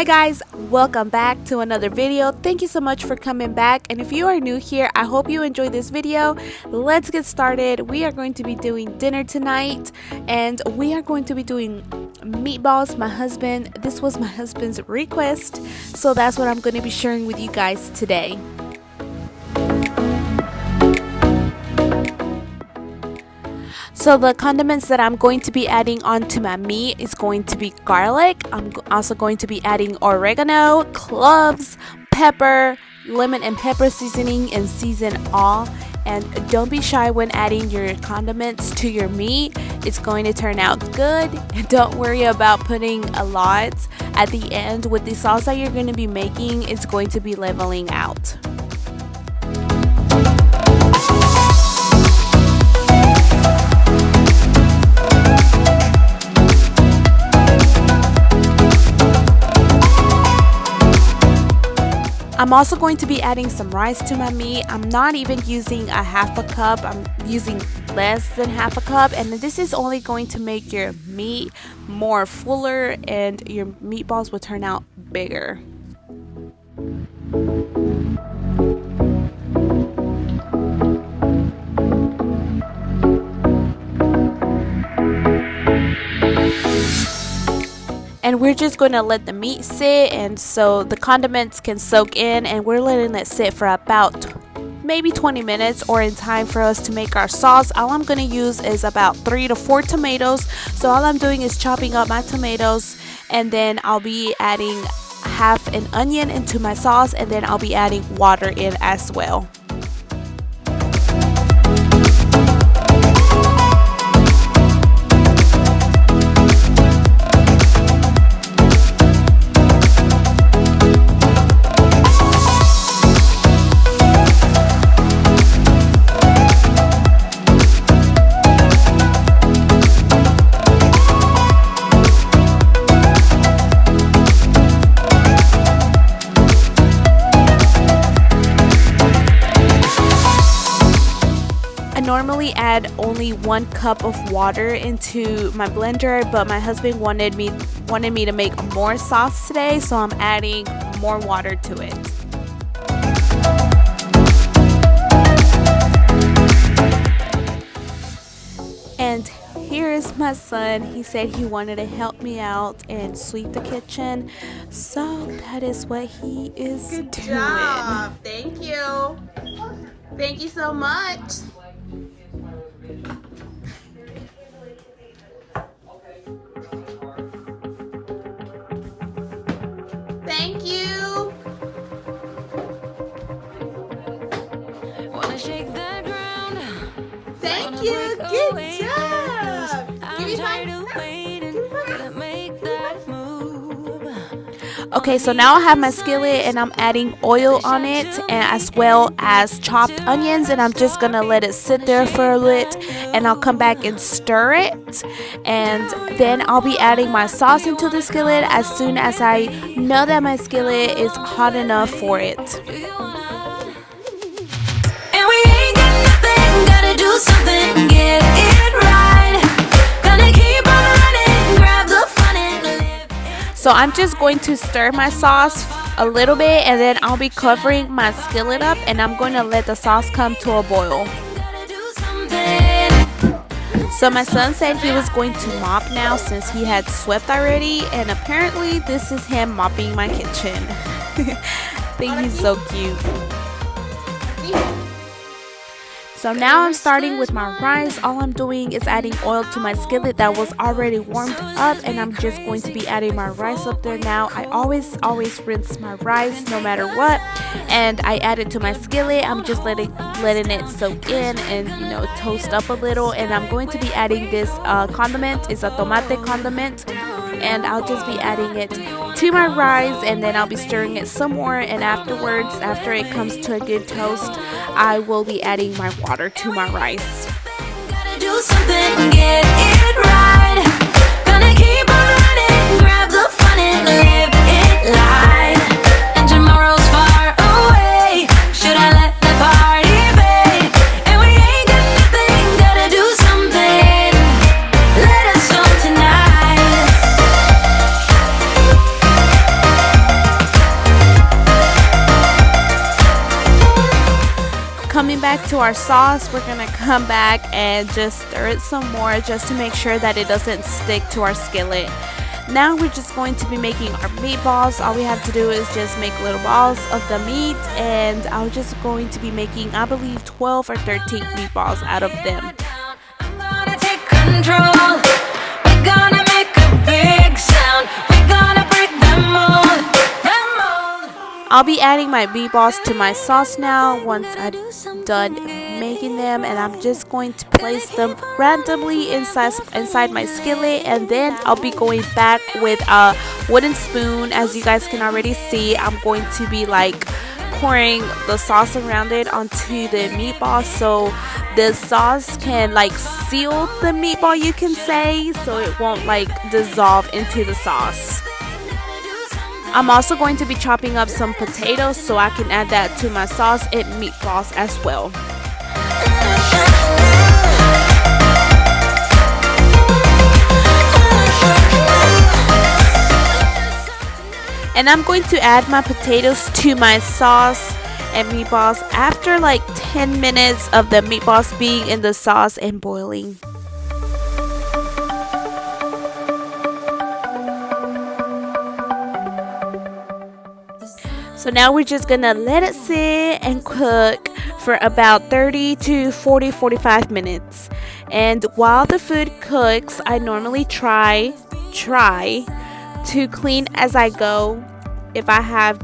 Hi guys, welcome back to another video. Thank you so much for coming back, and if you are new here, I hope you enjoyed this video. Let's get started. We are going to be doing dinner tonight, and we are going to be doing meatballs. This was my husband's request, so that's what I'm going to be sharing with you guys today. So the condiments that I'm going to be adding onto my meat is going to be garlic. I'm also going to be adding oregano, cloves, pepper, lemon and pepper seasoning, and season all. And don't be shy when adding your condiments to your meat. It's going to turn out good. And don't worry about putting a lot at the end. With the sauce that you're going to be making, it's going to be leveling out. I'm also going to be adding some rice to my meat. I'm not even using a half a cup. I'm using less than half a cup, and this is only going to make your meat more fuller and your meatballs will turn out bigger. And we're just going to let the meat sit, and so the condiments can soak in, and we're letting it sit for about maybe 20 minutes or in time for us to make our sauce. All I'm going to use is about 3 to 4 tomatoes. So all I'm doing is chopping up my tomatoes, and then I'll be adding half an onion into my sauce, and then I'll be adding water in as well. Normally add only 1 cup of water into my blender, but my husband wanted me to make more sauce today, so I'm adding more water to it. And here is my son. He said he wanted to help me out and sweep the kitchen, so that is what he is doing. Good job. Thank you. Thank you so much. Thank you. Wanna shake that ground. Thank you. Good job. Give me tired five. of waiting. Gotta make that move. Okay, so now I have my skillet and I'm adding oil on it, and as well as chopped onions, and I'm just gonna let it sit there for a bit, and I'll come back and stir it, and then I'll be adding my sauce into the skillet as soon as I know that my skillet is hot enough for it. And we ain't got nothing, gotta do something, get it right. Gonna keep on running, grab the fun and live. So I'm just going to stir my sauce a little bit, and then I'll be covering my skillet up, and I'm going to let the sauce come to a boil. Gotta do something. So my son said he was going to mop now since he had swept already, and apparently this is him mopping my kitchen. I think he's so cute. So now I'm starting with my rice. All I'm doing is adding oil to my skillet that was already warmed up, and I'm just going to be adding my rice up there now. I always rinse my rice no matter what, and I add it to my skillet. I'm just letting it soak in and toast up a little, and I'm going to be adding this condiment. It's a tomate condiment, and I'll just be adding it to my rice, and then I'll be stirring it some more, and afterwards, after it comes to a good toast, I will be adding my water to my rice. Gotta do something, get it right. Gonna keep on running, grab the fun and live it light. And tomorrow's far away. Should I let the party fade? And we ain't got nothing, gotta do something. Let us know tonight. back to our sauce, we're gonna come back and just stir it some more just to make sure that it doesn't stick to our skillet. Now we're just going to be making our meatballs. All we have to do is just make little balls of the meat, and I'm just going to be making, I believe, 12 or 13 meatballs out of them. I'm gonna take control. We're gonna make a big sound. We're gonna break the mold. I'll be adding my meatballs to my sauce now once I'm done making them, and I'm just going to place them randomly inside my skillet, and then I'll be going back with a wooden spoon. As you guys can already see, I'm going to be like pouring the sauce around it onto the meatball, so the sauce can like seal the meatball, you can say, so it won't like dissolve into the sauce. I'm also going to be chopping up some potatoes so I can add that to my sauce and meatballs as well. And I'm going to add my potatoes to my sauce and meatballs after like 10 minutes of the meatballs being in the sauce and boiling. So now we're just gonna let it sit and cook for about 30 to 45 minutes. And while the food cooks, I normally try to clean as I go. If I have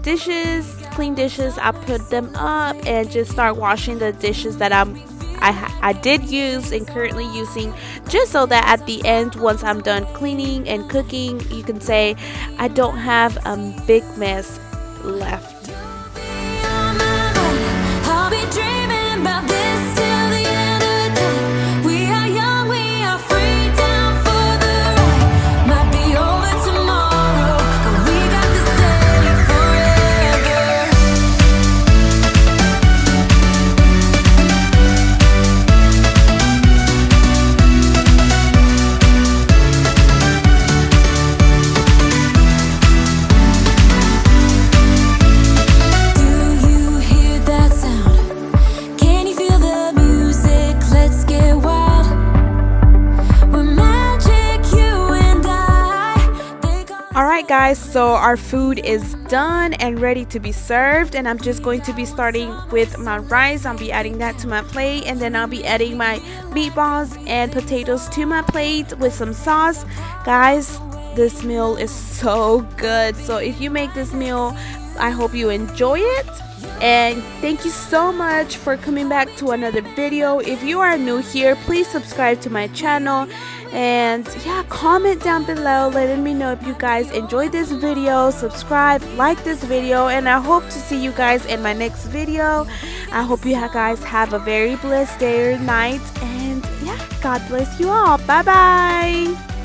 clean dishes, I put them up and just start washing the dishes that I did use and currently using, just so that at the end, once I'm done cleaning and cooking, you can say I don't have a big mess left. I'll be dreaming about this till the end of the day. We are young, we are free, down for the ride. Might be over tomorrow, but we got this day forever. Do you hear that sound? Can you feel the music? Let's get wild. We're magic, you and I. They got Alright guys, so our food is done and ready to be served, and I'm just going to be starting with my rice. I'll be adding that to my plate, and then I'll be adding my meatballs and potatoes to my plate with some sauce. Guys, this meal is so good. So if you make this meal, I hope you enjoy it. And thank you so much for coming back to another video. If you are new here, please subscribe to my channel, and yeah, comment down below letting me know if you guys enjoyed this video. Subscribe, like this video, and I hope to see you guys in my next video. I hope you guys have a very blessed day or night, and yeah, God bless you all. Bye bye.